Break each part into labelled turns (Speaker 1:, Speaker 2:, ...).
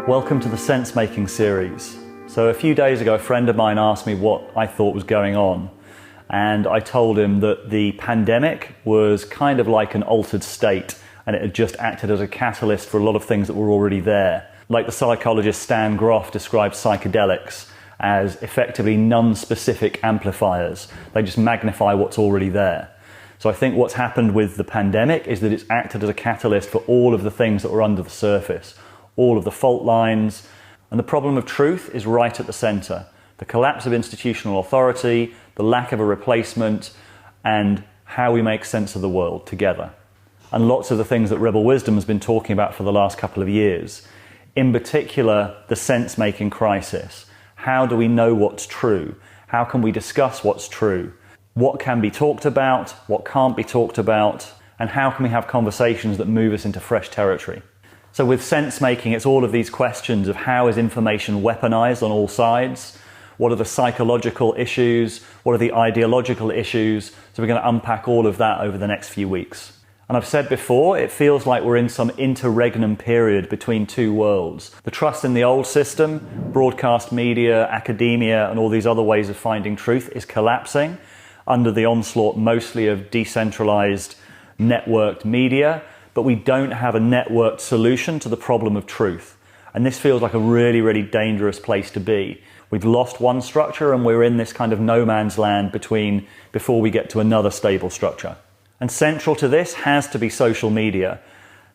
Speaker 1: Welcome to the Sensemaking series. So a few days ago, a friend of mine asked me what I thought was going on, and I told him that the pandemic was kind of like an altered state, and it had just acted as a catalyst for a lot of things that were already there. Like the psychologist Stan Grof described psychedelics as effectively non-specific amplifiers. They just magnify what's already there. So I think what's happened with the pandemic is that it's acted as a catalyst for all of the things that were under the surface, all of the fault lines, and the problem of truth is right at the center. The collapse of institutional authority, the lack of a replacement, and how we make sense of the world together. And lots of the things that Rebel Wisdom has been talking about for the last couple of years. In particular, the sense-making crisis. How do we know what's true? How can we discuss what's true? What can be talked about? What can't be talked about? And how can we have conversations that move us into fresh territory? So with sense-making, it's all of these questions of how is information weaponized on all sides? What are the psychological issues? What are the ideological issues? So we're going to unpack all of that over the next few weeks. And I've said before, it feels like we're in some interregnum period between two worlds. The trust in the old system, broadcast media, academia, and all these other ways of finding truth is collapsing under the onslaught mostly of decentralized, networked media, but we don't have a networked solution to the problem of truth. And this feels like a really, really dangerous place to be. We've lost one structure and we're in this kind of no man's land before we get to another stable structure. And central to this has to be social media,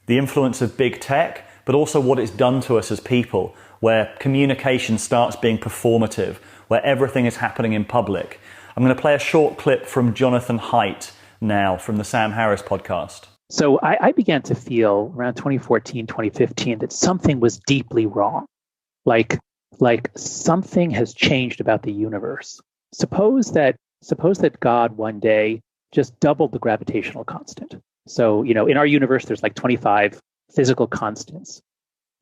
Speaker 1: the influence of big tech, but also what it's done to us as people, where communication starts being performative, where everything is happening in public. I'm going to play a short clip from Jonathan Haidt now from the Sam Harris podcast.
Speaker 2: So I began to feel around 2014, 2015 that something was deeply wrong. Like something has changed about the universe. Suppose that God one day just doubled the gravitational constant. So, in our universe, there's like 25 physical constants.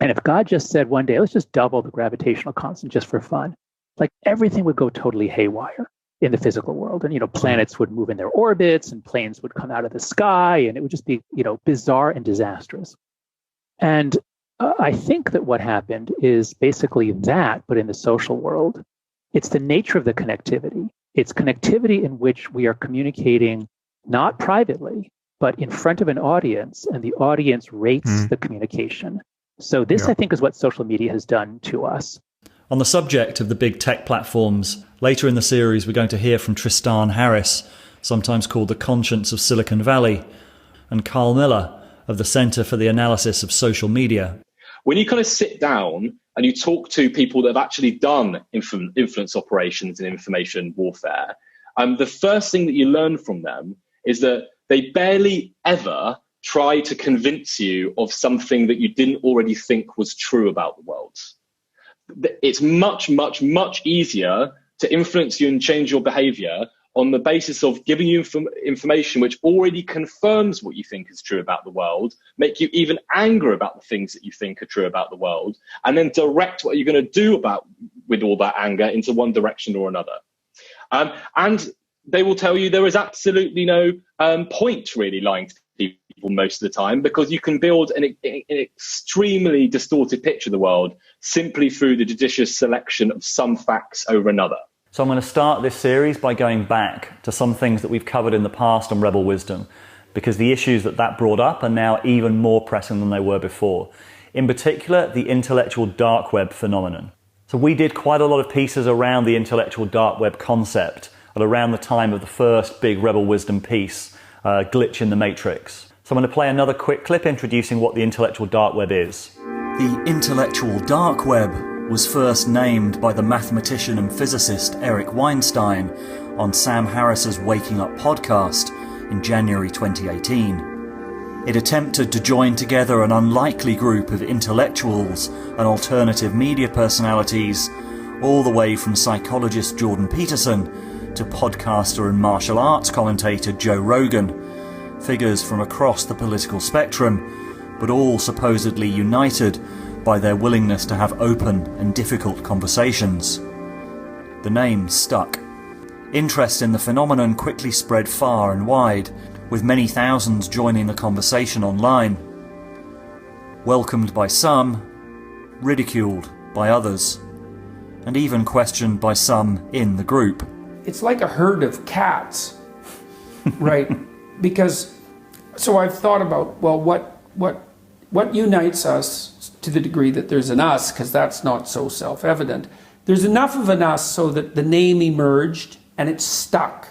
Speaker 2: And if God just said one day, let's just double the gravitational constant just for fun, like everything would go totally haywire in the physical world. And, planets would move in their orbits and planes would come out of the sky and it would just be, bizarre and disastrous. And I think that what happened is basically that, but in the social world. It's the nature of the connectivity. It's connectivity in which we are communicating not privately, but in front of an audience, and the audience rates the communication. So this, I think, is what social media has done to us.
Speaker 1: On the subject of the big tech platforms, later in the series we're going to hear from Tristan Harris, sometimes called the conscience of Silicon Valley, and Carl Miller of the Center for the Analysis of Social Media.
Speaker 3: When you kind of sit down and you talk to people that have actually done influence operations in information warfare, the first thing that you learn from them is that they barely ever try to convince you of something that you didn't already think was true about the world. It's much, much, much easier to influence you and change your behavior on the basis of giving you information which already confirms what you think is true about the world, make you even angry about the things that you think are true about the world, and then direct what you're going to do with all that anger into one direction or another. And they will tell you there is absolutely no point really lying to people most of the time, because you can build an extremely distorted picture of the world simply through the judicious selection of some facts over another.
Speaker 1: So I'm going to start this series by going back to some things that we've covered in the past on Rebel Wisdom, because the issues that brought up are now even more pressing than they were before. In particular, the intellectual dark web phenomenon. So we did quite a lot of pieces around the intellectual dark web concept at around the time of the first big Rebel Wisdom piece, Glitch in the Matrix. So I'm going to play another quick clip introducing what the intellectual dark web is. The intellectual dark web was first named by the mathematician and physicist Eric Weinstein on Sam Harris's Waking Up podcast in January 2018. It attempted to join together an unlikely group of intellectuals and alternative media personalities, all the way from psychologist Jordan Peterson to podcaster and martial arts commentator Joe Rogan, figures from across the political spectrum, but all supposedly united by their willingness to have open and difficult conversations. The name stuck. Interest in the phenomenon quickly spread far and wide, with many thousands joining the conversation online. Welcomed by some, ridiculed by others, and even questioned by some in the group.
Speaker 4: It's like a herd of cats, right? Because, so I've thought about, well, what unites us to the degree that there's an us, because that's not so self-evident. There's enough of an us so that the name emerged and it's stuck.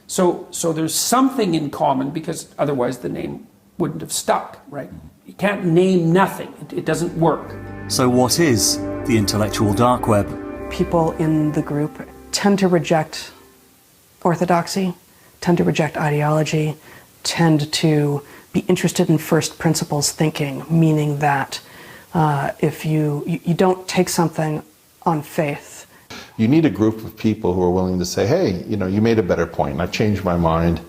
Speaker 4: So there's something in common, because otherwise the name wouldn't have stuck, right? You can't name nothing. It doesn't work.
Speaker 1: So what is the intellectual dark web?
Speaker 5: People in the group tend to reject orthodoxy, tend to reject ideology, tend to be interested in first principles thinking, meaning that if you don't take something on faith.
Speaker 6: You need a group of people who are willing to say, hey, you made a better point, and I've changed my mind,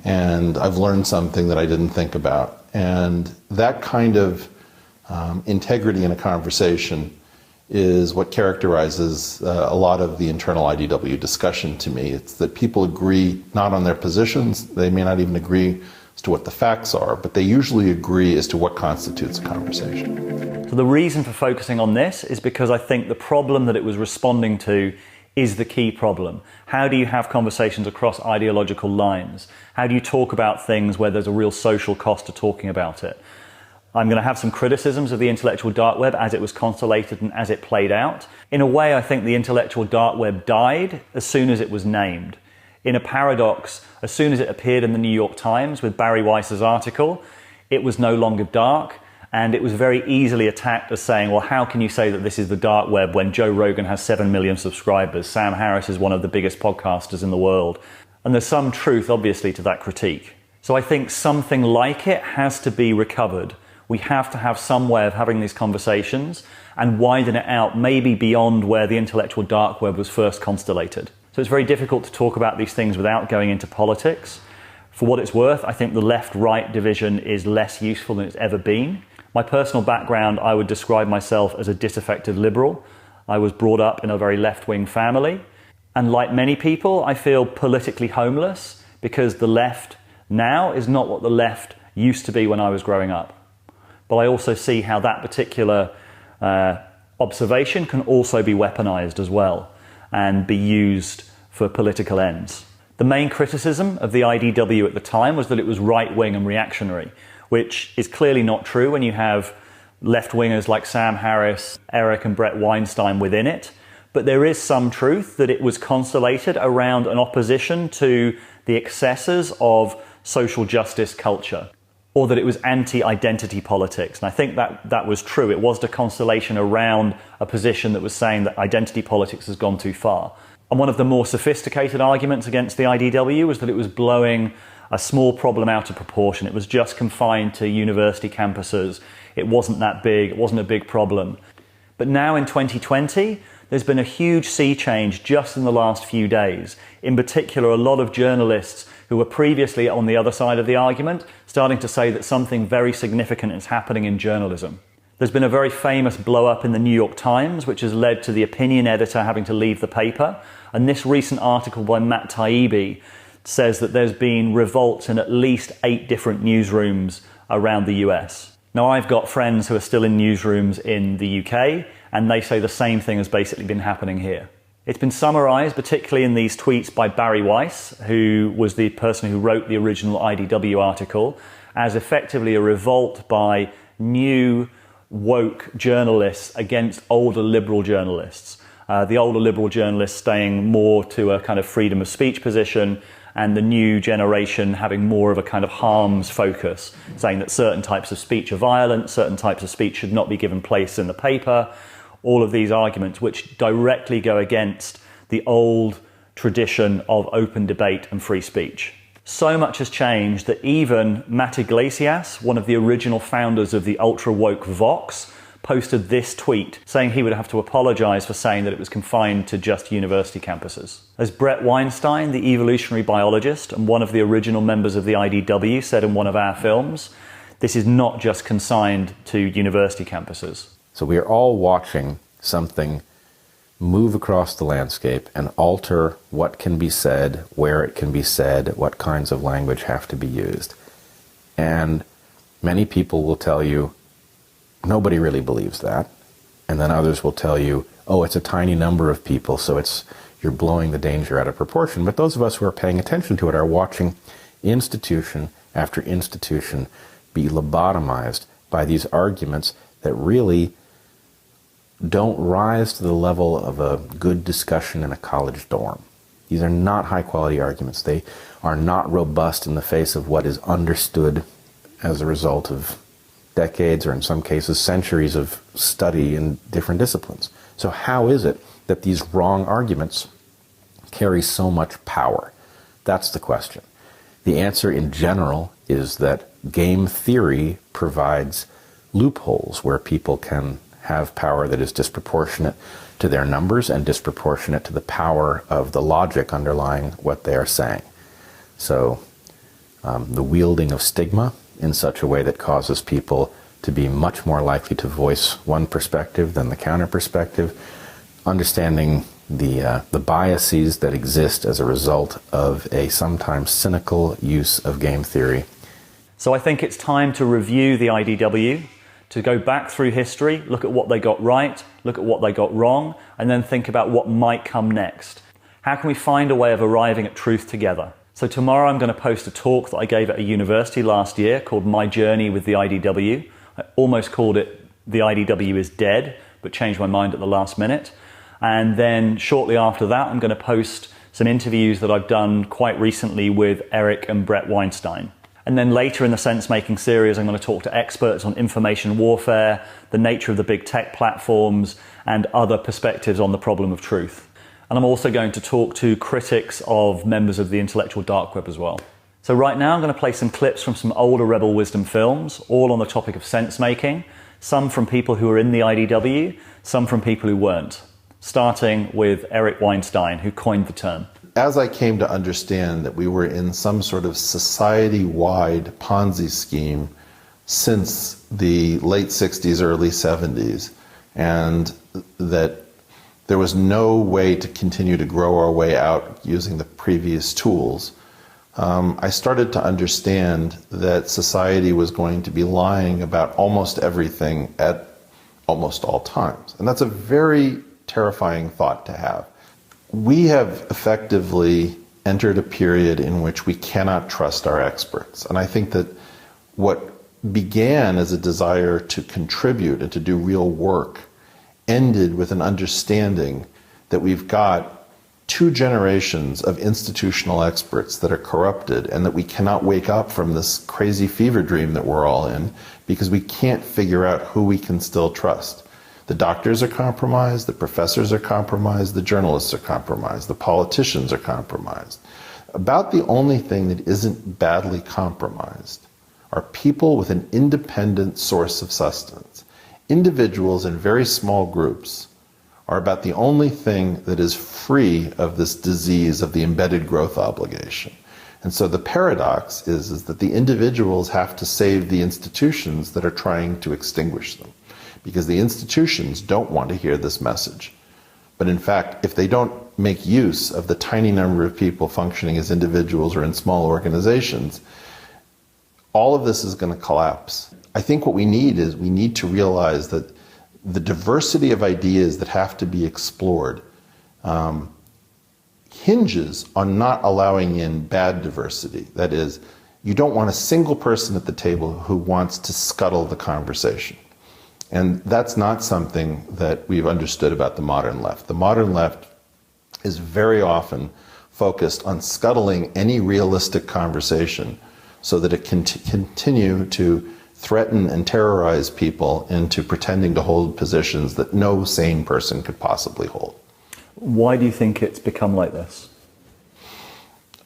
Speaker 6: and I've learned something that I didn't think about. And that kind of integrity in a conversation is what characterizes a lot of the internal IDW discussion to me. It's that people agree not on their positions, they may not even agree as to what the facts are, but they usually agree as to what constitutes a conversation.
Speaker 1: So the reason for focusing on this is because I think the problem that it was responding to is the key problem. How do you have conversations across ideological lines? How do you talk about things where there's a real social cost to talking about it? I'm going to have some criticisms of the intellectual dark web as it was constellated and as it played out. In a way, I think the intellectual dark web died as soon as it was named. In a paradox, as soon as it appeared in the New York Times with Barry Weiss's article, it was no longer dark, and it was very easily attacked as saying, well, how can you say that this is the dark web when Joe Rogan has 7 million subscribers, Sam Harris is one of the biggest podcasters in the world? And there's some truth, obviously, to that critique. So I think something like it has to be recovered. We have to have some way of having these conversations and widen it out, maybe beyond where the intellectual dark web was first constellated. So it's very difficult to talk about these things without going into politics. For what it's worth, I think the left-right division is less useful than it's ever been. My personal background, I would describe myself as a disaffected liberal. I was brought up in a very left-wing family. And like many people, I feel politically homeless because the left now is not what the left used to be when I was growing up. But I also see how that particular observation can also be weaponized as well and be used for political ends. The main criticism of the IDW at the time was that it was right-wing and reactionary, which is clearly not true when you have left-wingers like Sam Harris, Eric and Brett Weinstein within it. But there is some truth that it was constellated around an opposition to the excesses of social justice culture, or that it was anti-identity politics. And I think that was true. It was the constellation around a position that was saying that identity politics has gone too far. And one of the more sophisticated arguments against the IDW was that it was blowing a small problem out of proportion. It was just confined to university campuses. It wasn't that big. It wasn't a big problem. But now in 2020, there's been a huge sea change just in the last few days. In particular, a lot of journalists who were previously on the other side of the argument starting to say that something very significant is happening in journalism. There's been a very famous blow-up in the New York Times, which has led to the opinion editor having to leave the paper. And this recent article by Matt Taibbi says that there's been revolts in at least 8 different newsrooms around the US. Now, I've got friends who are still in newsrooms in the UK, and they say the same thing has basically been happening here. It's been summarized, particularly in these tweets by Barry Weiss, who was the person who wrote the original IDW article, as effectively a revolt by new woke journalists against older liberal journalists. The older liberal journalists staying more to a kind of freedom of speech position, and the new generation having more of a kind of harms focus, saying that certain types of speech are violent, certain types of speech should not be given place in the paper. All of these arguments which directly go against the old tradition of open debate and free speech. So much has changed that even Matt Iglesias, one of the original founders of the ultra-woke Vox, posted this tweet saying he would have to apologize for saying that it was confined to just university campuses. As Brett Weinstein, the evolutionary biologist and one of the original members of the IDW, said in one of our films, this is not just consigned to university campuses.
Speaker 7: So we are all watching something move across the landscape and alter what can be said, where it can be said, what kinds of language have to be used. And many people will tell you, nobody really believes that. And then others will tell you, oh, it's a tiny number of people, so you're blowing the danger out of proportion. But those of us who are paying attention to it are watching institution after institution be lobotomized by these arguments that really don't rise to the level of a good discussion in a college dorm. These are not high-quality arguments. They are not robust in the face of what is understood as a result of decades, or in some cases centuries, of study in different disciplines. So how is it that these wrong arguments carry so much power? That's the question. The answer in general is that game theory provides loopholes where people can have power that is disproportionate to their numbers and disproportionate to the power of the logic underlying what they are saying. So the wielding of stigma in such a way that causes people to be much more likely to voice one perspective than the counter perspective, understanding the biases that exist as a result of a sometimes cynical use of game theory.
Speaker 1: So I think it's time to review the IDW, to go back through history, look at what they got right, look at what they got wrong, and then think about what might come next. How can we find a way of arriving at truth together? So tomorrow I'm going to post a talk that I gave at a university last year called My Journey with the IDW. I almost called it The IDW is Dead, but changed my mind at the last minute. And then shortly after that, I'm going to post some interviews that I've done quite recently with Eric and Brett Weinstein. And then later in the Sensemaking series, I'm going to talk to experts on information warfare, the nature of the big tech platforms, and other perspectives on the problem of truth. And I'm also going to talk to critics of members of the intellectual dark web as well. So right now I'm going to play some clips from some older Rebel Wisdom films, all on the topic of sense-making, some from people who were in the IDW, some from people who weren't, starting with Eric Weinstein, who coined the term.
Speaker 6: As I came to understand that we were in some sort of society-wide Ponzi scheme since the late 60s, early 70s, and that there was no way to continue to grow our way out using the previous tools, I started to understand that society was going to be lying about almost everything at almost all times. And that's a very terrifying thought to have. We have effectively entered a period in which we cannot trust our experts. And I think that what began as a desire to contribute and to do real work ended with an understanding that we've got 2 generations of institutional experts that are corrupted, and that we cannot wake up from this crazy fever dream that we're all in because we can't figure out who we can still trust. The doctors are compromised, the professors are compromised, the journalists are compromised, the politicians are compromised. About the only thing that isn't badly compromised are people with an independent source of sustenance. Individuals in very small groups are about the only thing that is free of this disease of the embedded growth obligation. And so the paradox is that the individuals have to save the institutions that are trying to extinguish them, because the institutions don't want to hear this message. But in fact, if they don't make use of the tiny number of people functioning as individuals or in small organizations, all of this is going to collapse. I think what we need to realize that the diversity of ideas that have to be explored hinges on not allowing in bad diversity. That is, you don't want a single person at the table who wants to scuttle the conversation. And that's not something that we've understood about the modern left. The modern left is very often focused on scuttling any realistic conversation so that it can continue to threaten and terrorize people into pretending to hold positions that no sane person could possibly hold.
Speaker 1: Why do you think it's become like this?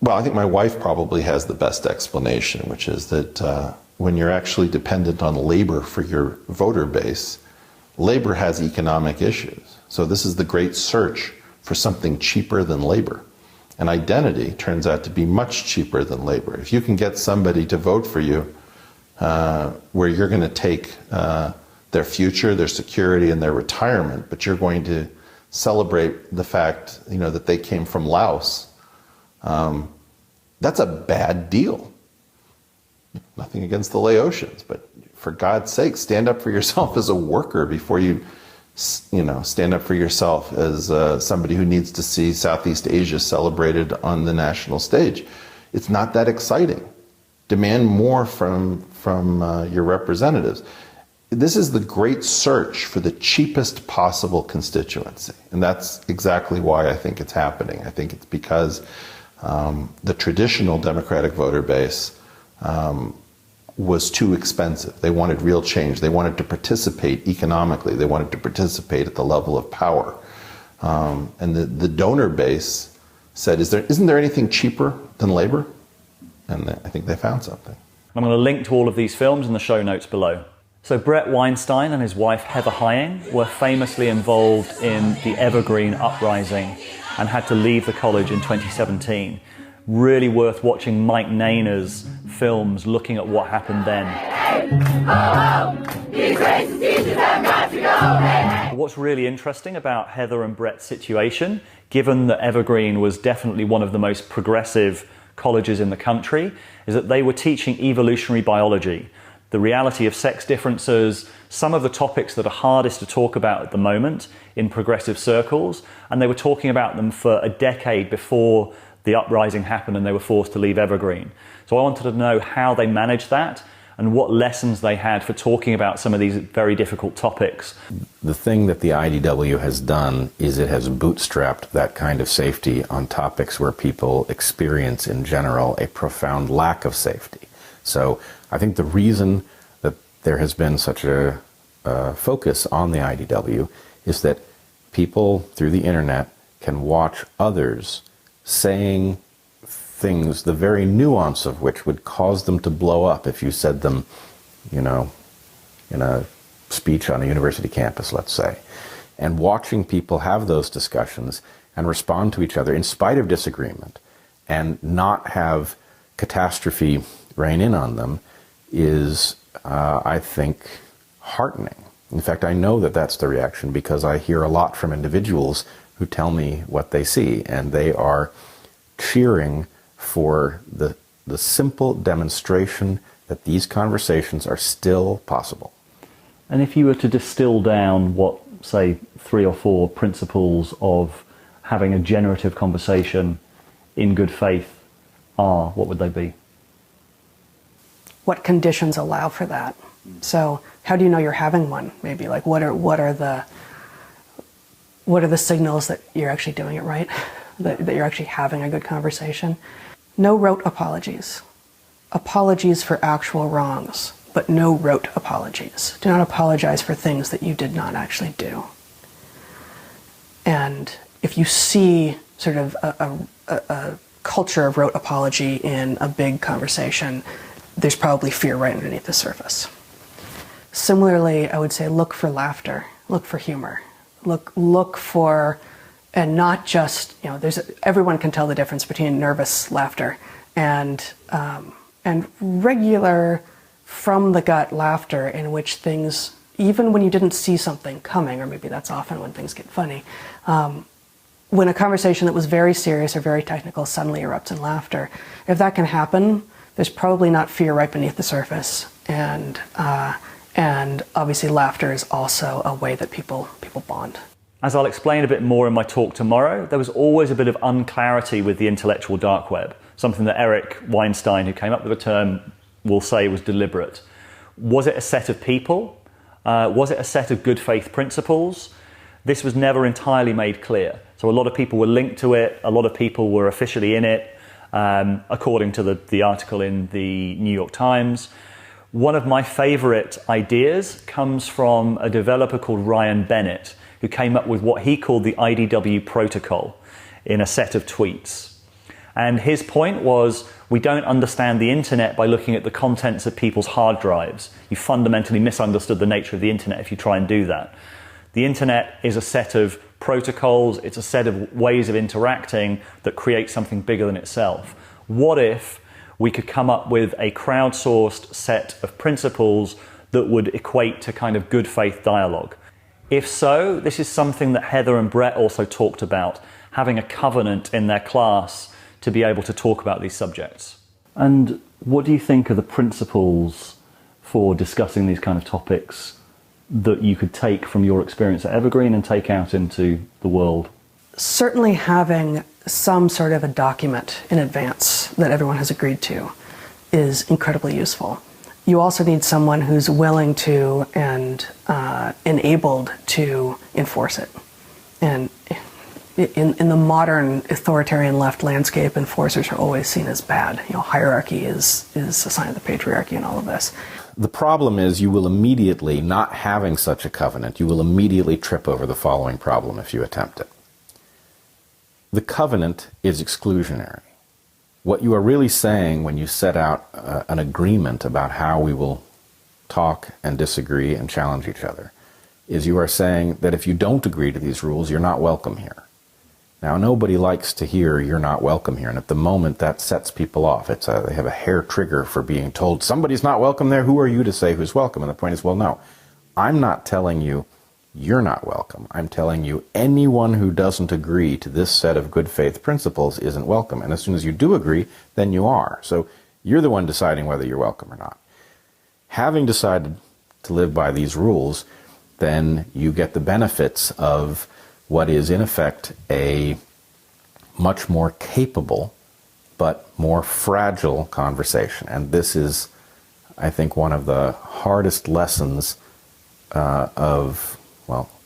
Speaker 6: Well, I think my wife probably has the best explanation, which is that when you're actually dependent on labor for your voter base, labor has economic issues. So this is the great search for something cheaper than labor. And identity turns out to be much cheaper than labor. If you can get somebody to vote for you where you're going to take their future, their security, and their retirement, but you're going to celebrate the fact, that they came from Laos, that's a bad deal. Nothing against the Laotians, but for God's sake, stand up for yourself as a worker before you stand up for yourself as somebody who needs to see Southeast Asia celebrated on the national stage. It's not that exciting. Demand more from your representatives. This is the great search for the cheapest possible constituency. And that's exactly why I think it's happening. I think it's because the traditional Democratic voter base was too expensive. They wanted real change. They wanted to participate economically. They wanted to participate at the level of power. And the donor base said, isn't there anything cheaper than labor? And I think they found something.
Speaker 1: I'm going to link to all of these films in the show notes below. So Bret Weinstein and his wife Heather Heying were famously involved in the Evergreen Uprising and had to leave the college in 2017. Really worth watching Mike Nayner's films looking at what happened then. What's really interesting about Heather and Bret's situation, given that Evergreen was definitely one of the most progressive colleges in the country, is that they were teaching evolutionary biology, the reality of sex differences, some of the topics that are hardest to talk about at the moment in progressive circles, and they were talking about them for a decade before the uprising happened and they were forced to leave Evergreen. So I wanted to know how they managed that and what lessons they had for talking about some of these very difficult topics.
Speaker 7: The thing that the IDW has done is it has bootstrapped that kind of safety on topics where people experience in general a profound lack of safety. So I think the reason that there has been such a focus on the IDW is that people through the internet can watch others saying things, the very nuance of which would cause them to blow up if you said them, in a speech on a university campus, let's say. And watching people have those discussions and respond to each other in spite of disagreement and not have catastrophe rain in on them is, I think, heartening. In fact, I know that that's the reaction because I hear a lot from individuals who tell me what they see, and they are cheering for the simple demonstration that these conversations are still possible.
Speaker 1: And if you were to distill down what, say, 3 or 4 principles of having a generative conversation in good faith are, what would they be?
Speaker 5: What conditions allow for that? So how do you know you're having one? Maybe like what are the signals that you're actually doing it right? that you're actually having a good conversation? No rote apologies. Apologies for actual wrongs, but no rote apologies. Do not apologize for things that you did not actually do. And if you see sort of a culture of rote apology in a big conversation, there's probably fear right underneath the surface. Similarly, I would say look for laughter, look for humor, look for, and not just, everyone can tell the difference between nervous laughter and regular from the gut laughter in which things, even when you didn't see something coming, or maybe that's often when things get funny, when a conversation that was very serious or very technical suddenly erupts in laughter, if that can happen, there's probably not fear right beneath the surface, and obviously laughter is also a way that people bond.
Speaker 1: As I'll explain a bit more in my talk tomorrow, there was always a bit of unclarity with the intellectual dark web, something that Eric Weinstein, who came up with the term, will say was deliberate. Was it a set of people? Was it a set of good faith principles? This was never entirely made clear. So a lot of people were linked to it, a lot of people were officially in it, according to the article in the New York Times. One of my favorite ideas comes from a developer called Ryan Bennett, who came up with what he called the IDW protocol in a set of tweets. And his point was, we don't understand the internet by looking at the contents of people's hard drives. You fundamentally misunderstood the nature of the internet if you try and do that. The internet is a set of protocols, it's a set of ways of interacting that create something bigger than itself. What if we could come up with a crowdsourced set of principles that would equate to kind of good faith dialogue? If so, this is something that Heather and Bret also talked about, having a covenant in their class to be able to talk about these subjects. And what do you think are the principles for discussing these kind of topics that you could take from your experience at Evergreen and take out into the world?
Speaker 5: Certainly having some sort of a document in advance that everyone has agreed to is incredibly useful. You also need someone who's willing to and enabled to enforce it. And in the modern authoritarian left landscape, enforcers are always seen as bad. Hierarchy is a sign of the patriarchy in all of this.
Speaker 7: The problem is you will immediately, not having such a covenant, you will immediately trip over the following problem if you attempt it. The covenant is exclusionary. What you are really saying when you set out an agreement about how we will talk and disagree and challenge each other is you are saying that if you don't agree to these rules, you're not welcome here. Now, nobody likes to hear you're not welcome here, and at the moment that sets people off. They have a hair trigger for being told somebody's not welcome there. Who are you to say who's welcome? And the point is, well, no, I'm not telling you you're not welcome. I'm telling you anyone who doesn't agree to this set of good faith principles isn't welcome. And as soon as you do agree, then you are. So you're the one deciding whether you're welcome or not. Having decided to live by these rules, then you get the benefits of what is in effect a much more capable but more fragile conversation. And this is, I think, one of the hardest lessons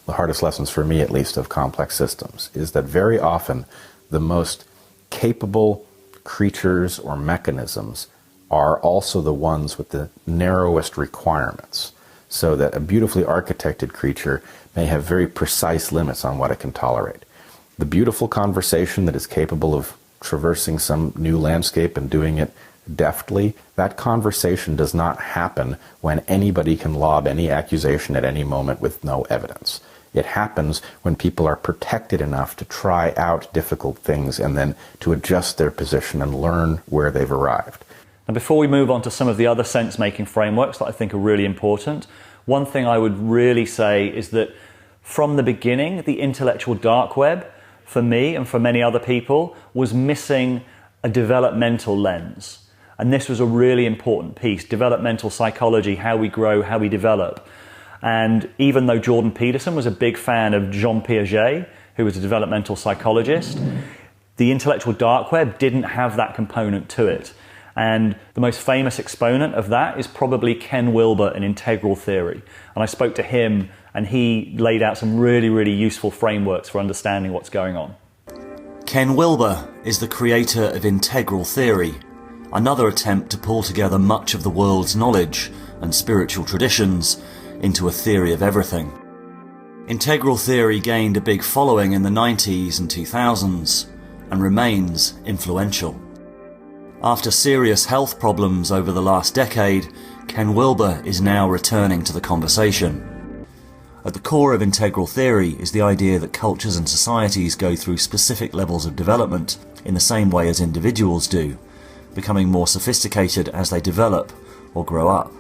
Speaker 7: the hardest lessons for me at least of complex systems, is that very often the most capable creatures or mechanisms are also the ones with the narrowest requirements. So that a beautifully architected creature may have very precise limits on what it can tolerate. The beautiful conversation that is capable of traversing some new landscape and doing it deftly, that conversation does not happen when anybody can lob any accusation at any moment with no evidence. It happens when people are protected enough to try out difficult things and then to adjust their position and learn where they've arrived.
Speaker 1: And before we move on to some of the other sense-making frameworks that I think are really important, one thing I would really say is that from the beginning, the intellectual dark web, for me and for many other people, was missing a developmental lens. And this was a really important piece, developmental psychology, how we grow, how we develop. And even though Jordan Peterson was a big fan of Jean Piaget, who was a developmental psychologist, the intellectual dark web didn't have that component to it. And the most famous exponent of that is probably Ken Wilber in integral theory. And I spoke to him, and he laid out some really, really useful frameworks for understanding what's going on.
Speaker 8: Ken Wilber is the creator of integral theory, another attempt to pull together much of the world's knowledge and spiritual traditions into a theory of everything. Integral theory gained a big following in the 90s and 2000s and remains influential. After serious health problems over the last decade, Ken Wilber is now returning to the conversation. At the core of integral theory is the idea that cultures and societies go through specific levels of development in the same way as individuals do, becoming more sophisticated as they develop or grow up.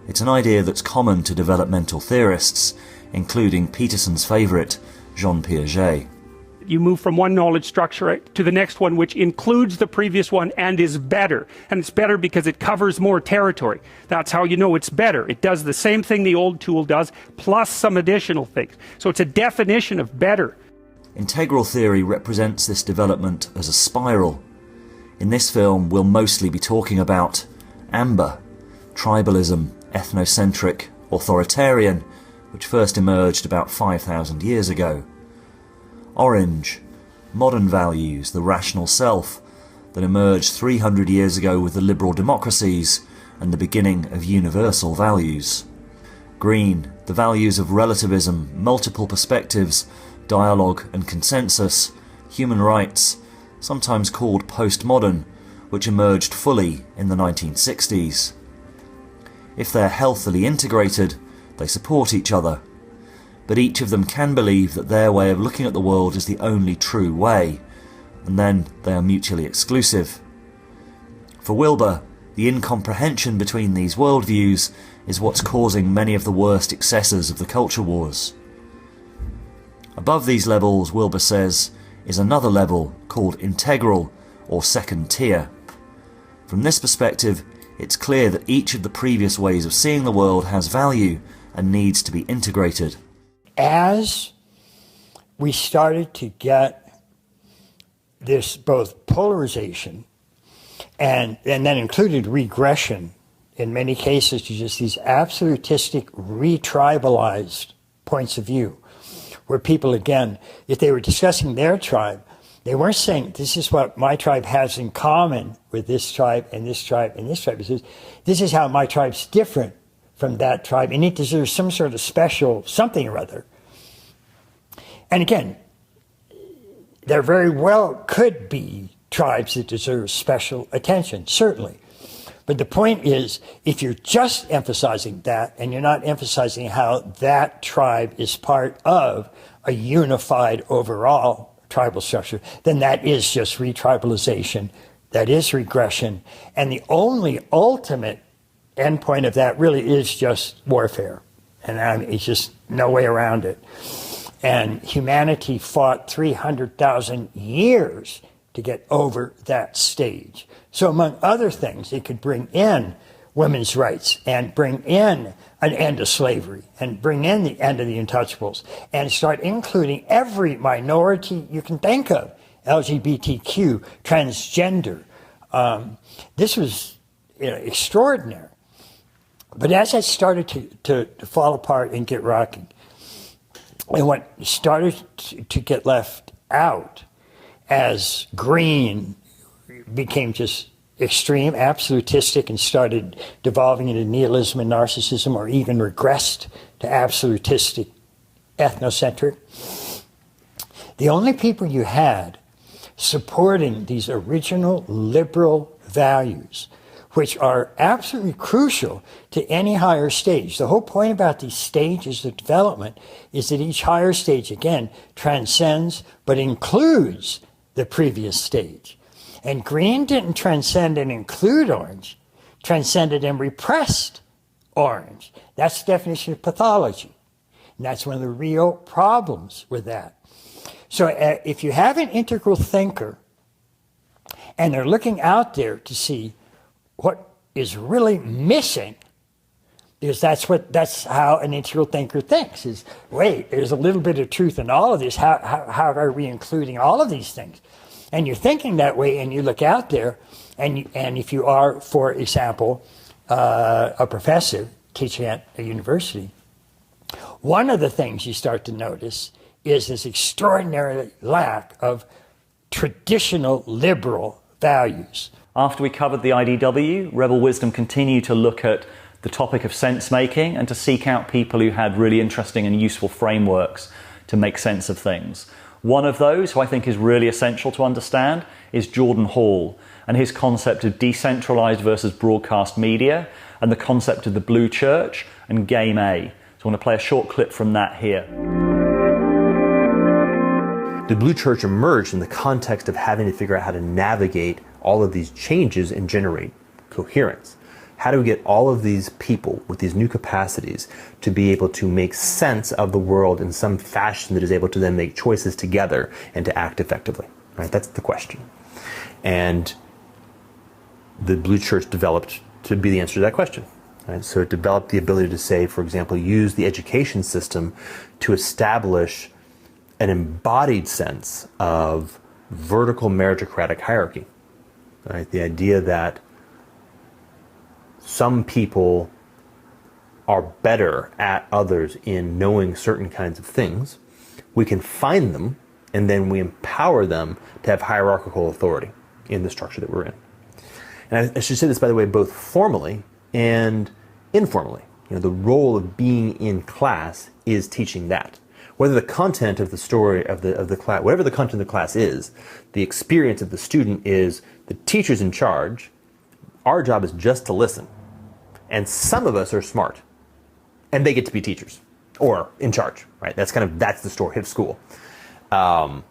Speaker 8: It's an idea that's common to developmental theorists, including Peterson's favourite, Jean Piaget.
Speaker 9: You move from one knowledge structure to the next one, which includes the previous one and is better. And it's better because it covers more territory. That's how you know it's better. It does the same thing the old tool does, plus some additional things. So it's a definition of better.
Speaker 8: Integral theory represents this development as a spiral. In this film, we'll mostly be talking about amber, tribalism, ethnocentric, authoritarian, which first emerged about 5,000 years ago. Orange, modern values, the rational self, that emerged 300 years ago with the liberal democracies and the beginning of universal values. Green, the values of relativism, multiple perspectives, dialogue and consensus, human rights, sometimes called postmodern, which emerged fully in the 1960s. If they're healthily integrated, they support each other, but each of them can believe that their way of looking at the world is the only true way, and then they are mutually exclusive. For Wilber, the incomprehension between these worldviews is what's causing many of the worst excesses of the culture wars. Above these levels, Wilber says, is another level called integral or second tier. From this perspective, it's clear that each of the previous ways of seeing the world has value and needs to be integrated.
Speaker 10: As we started to get this both polarization and then included regression in many cases to just these absolutistic, retribalized points of view, where people, again, if they were discussing their tribe, they weren't saying, this is what my tribe has in common with this tribe and this tribe and this tribe. This is how my tribe's different from that tribe, and it deserves some sort of special something or other. And again, there very well could be tribes that deserve special attention, certainly. But the point is, if you're just emphasizing that and you're not emphasizing how that tribe is part of a unified overall tribal structure, then that is just retribalization, that is regression, and the only ultimate endpoint of that really is just warfare. And it's just no way around it. And humanity fought 300,000 years to get over that stage. So among other things, it could bring in women's rights and bring in an end to slavery and bring in the end of the untouchables and start including every minority you can think of, LGBTQ, transgender. This was extraordinary. But as it started to fall apart and get rocky, and what started to get left out as green became just extreme, absolutistic, and started devolving into nihilism and narcissism, or even regressed to absolutistic, ethnocentric. The only people you had supporting these original liberal values, which are absolutely crucial to any higher stage. The whole point about these stages of development is that each higher stage, again, transcends but includes the previous stage. And green didn't transcend and include orange, transcended and repressed orange. That's the definition of pathology. And that's one of the real problems with that. So if you have an integral thinker and they're looking out there to see what is really missing, because that's how an integral thinker thinks, is, wait, there's a little bit of truth in all of this. How are we including all of these things? And you're thinking that way, and you look out there, and if you are, for example, a professor teaching at a university, one of the things you start to notice is this extraordinary lack of traditional liberal values.
Speaker 1: After we covered the IDW, Rebel Wisdom continued to look at the topic of sense making and to seek out people who had really interesting and useful frameworks to make sense of things. One of those, who I think is really essential to understand, is Jordan Hall and his concept of decentralized versus broadcast media and the concept of the blue church and Game A. So I want to play a short clip from that here.
Speaker 11: The blue church emerged in the context of having to figure out how to navigate all of these changes and generate coherence. How do we get all of these people with these new capacities to be able to make sense of the world in some fashion that is able to then make choices together and to act effectively? Right? That's the question. And the blue church developed to be the answer to that question. Right? So it developed the ability to say, for example, use the education system to establish an embodied sense of vertical meritocratic hierarchy. Right? The idea that some people are better at others in knowing certain kinds of things. We can find them, and then we empower them to have hierarchical authority in the structure that we're in. And I should say this, by the way, both formally and informally. The role of being in class is teaching that. Whether the content of the story of the class, whatever the content of the class is, the experience of the student is the teacher's in charge. Our job is just to listen. And some of us are smart, and they get to be teachers or in charge, right? That's the story of school. And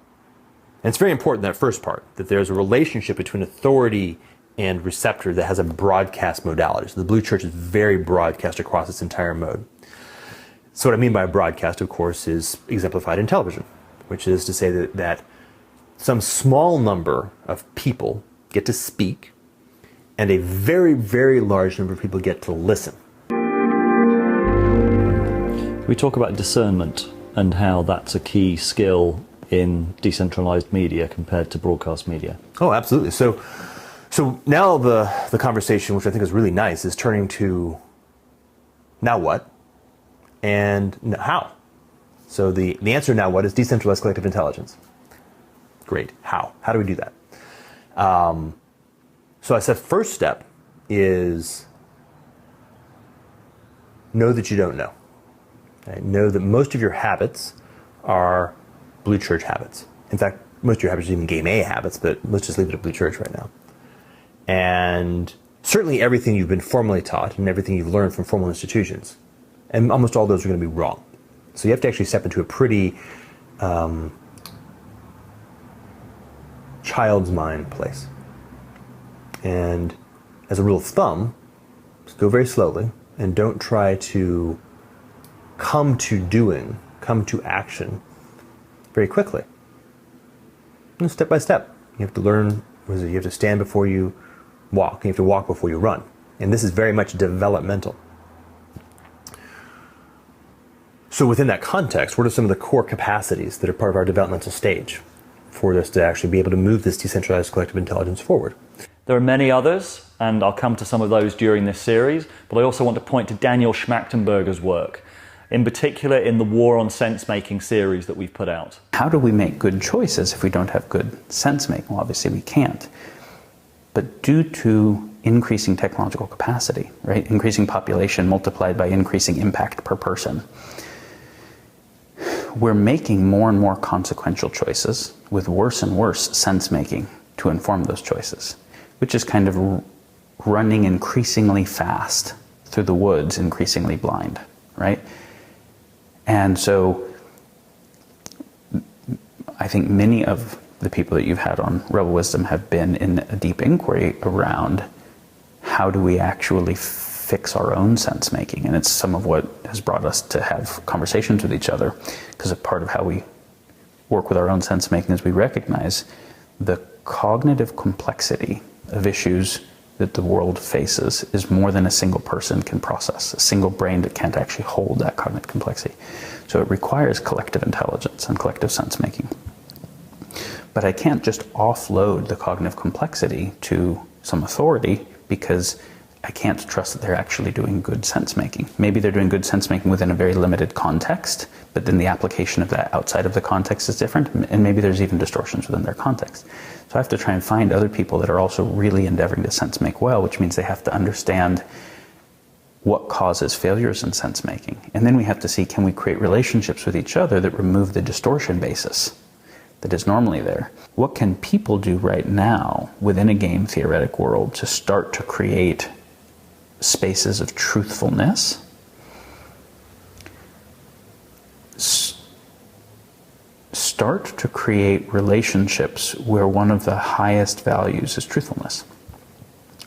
Speaker 11: it's very important, that first part, that there's a relationship between authority and receptor that has a broadcast modality. So the blue church is very broadcast across its entire mode. So what I mean by broadcast, of course, is exemplified in television, which is to say that some small number of people get to speak, and a very, very large number of people get to listen.
Speaker 1: We talk about discernment and how that's a key skill in decentralized media compared to broadcast media.
Speaker 11: Oh, absolutely. So now the conversation, which I think is really nice, is turning to now what and how. So the answer now what is decentralized collective intelligence. Great. How? How do we do that? So I said first step is know that you don't know. Okay? Know that most of your habits are Blue Church habits. In fact, most of your habits are even Game A habits, but let's just leave it at Blue Church right now. And certainly everything you've been formally taught and everything you've learned from formal institutions, and almost all those are going to be wrong. So you have to actually step into a pretty child's mind place. And as a rule of thumb, just go very slowly and don't try to come to action very quickly. And step by step. You have to learn, you have to stand before you walk, you have to walk before you run. And this is very much developmental. So within that context, what are some of the core capacities that are part of our developmental stage for us to actually be able to move this decentralized collective intelligence forward?
Speaker 1: There are many others, and I'll come to some of those during this series, but I also want to point to Daniel Schmachtenberger's work, in particular in the War on Sensemaking series that we've put out.
Speaker 2: How do we make good choices if we don't have good sense-making? Well, obviously we can't. But due to increasing technological capacity, right, increasing population multiplied by increasing impact per person, we're making more and more consequential choices with worse and worse sense-making to inform those choices, which is kind of running increasingly fast through the woods, increasingly blind, right? And so I think many of the people that you've had on Rebel Wisdom have been in a deep inquiry around how do we actually fix our own sense making. And it's some of what has brought us to have conversations with each other, because a part of how we work with our own sense making is we recognize the cognitive complexity of issues that the world faces is more than a single person can process. A single brain that can't actually hold that cognitive complexity. So it requires collective intelligence and collective sense making. But I can't just offload the cognitive complexity to some authority because I can't trust that they're actually doing good sense making. Maybe they're doing good sense making within a very limited context, but then the application of that outside of the context is different, and maybe there's even distortions within their context. So I have to try and find other people that are also really endeavoring to sense make well, which means they have to understand what causes failures in sense making. And then we have to see, can we create relationships with each other that remove the distortion basis that is normally there? What can people do right now within a game theoretic world to start to create spaces of truthfulness, start to create relationships where one of the highest values is truthfulness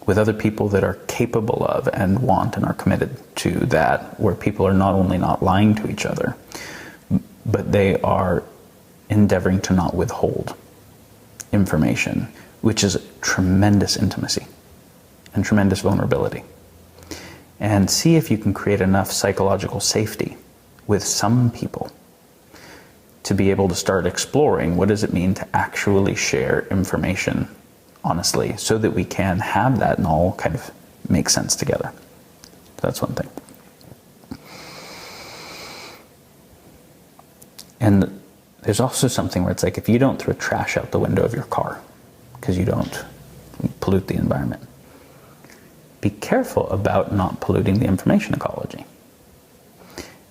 Speaker 2: with other people that are capable of and want and are committed to that, where people are not only not lying to each other, but they are endeavoring to not withhold information, which is tremendous intimacy and tremendous vulnerability. And see if you can create enough psychological safety with some people to be able to start exploring what does it mean to actually share information honestly, so that we can have that and all kind of make sense together. That's one thing. And there's also something where it's like, if you don't throw trash out the window of your car because you don't pollute the environment, be careful about not polluting the information ecology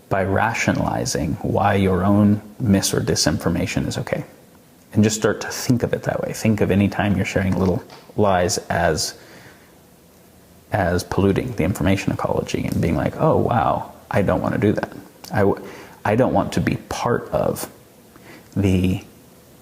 Speaker 2: by rationalizing why your own mis or disinformation is okay. And just start to think of it that way. Think of any time you're sharing little lies as polluting the information ecology and being like, oh wow, I don't want to do that. I don't want to be part of the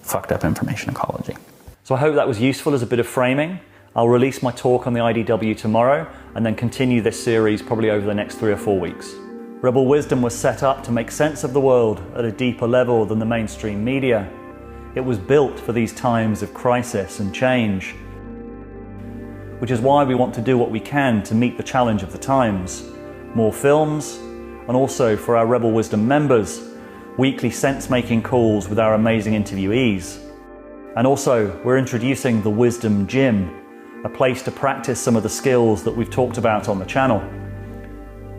Speaker 2: fucked up information ecology.
Speaker 1: So I hope that was useful as a bit of framing. I'll release my talk on the IDW tomorrow and then continue this series probably over the next 3 or 4 weeks. Rebel Wisdom was set up to make sense of the world at a deeper level than the mainstream media. It was built for these times of crisis and change, which is why we want to do what we can to meet the challenge of the times. More films, and also for our Rebel Wisdom members, weekly sense-making calls with our amazing interviewees. And also, we're introducing the Wisdom Gym, a place to practice some of the skills that we've talked about on the channel.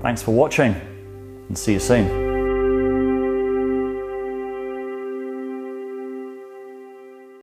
Speaker 1: Thanks for watching, and see you soon.